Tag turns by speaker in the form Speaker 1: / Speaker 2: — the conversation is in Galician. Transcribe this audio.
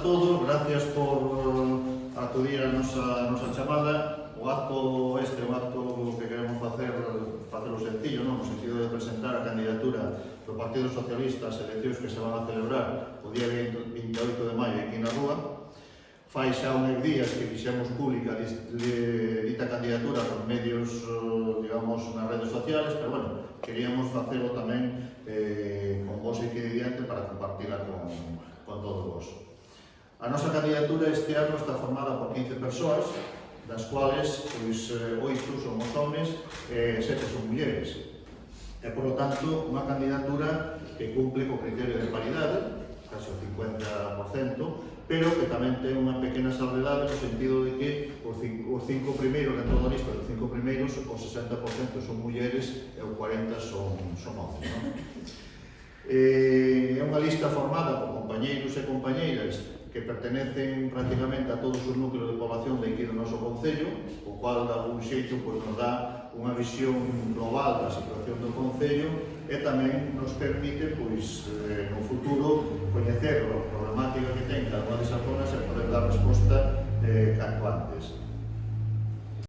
Speaker 1: todos, gracias por acudir a nosa chamada. O acto este é un acto que queremos facelo sencillo, no sentido de presentar a candidatura do Partido Socialista ás eleccións que se van a celebrar o día 28 de maio aquí na Rúa. Fai xa uns días que fixemos pública dita candidatura por medios, digamos, nas redes sociales, pero, bueno, queríamos facelo tamén con vos e que diante para compartila con todos vos. A nosa candidatura este ano está formada por 15 persoas, das cuales 8 somos homes e 7 son mulleres. E, por lo tanto, unha candidatura que cumple co criterio de paridade, casi o 50%, pero que tamén ten unha pequena salvedade no sentido de que os 5 primeiros, dentro da lista dos 5 primeiros, o 60% son mulleres e o 40% son homes. É unha lista formada por compañeiros e compañeiras que pertenecen prácticamente a todos os núcleos de población de aquí do noso concello, o cual, de algún xeito, nos dá unha visión global da situación do concello e tamén nos permite, no futuro, coñecer a problemática que ten cada unha desas zonas e poder dar resposta canto antes.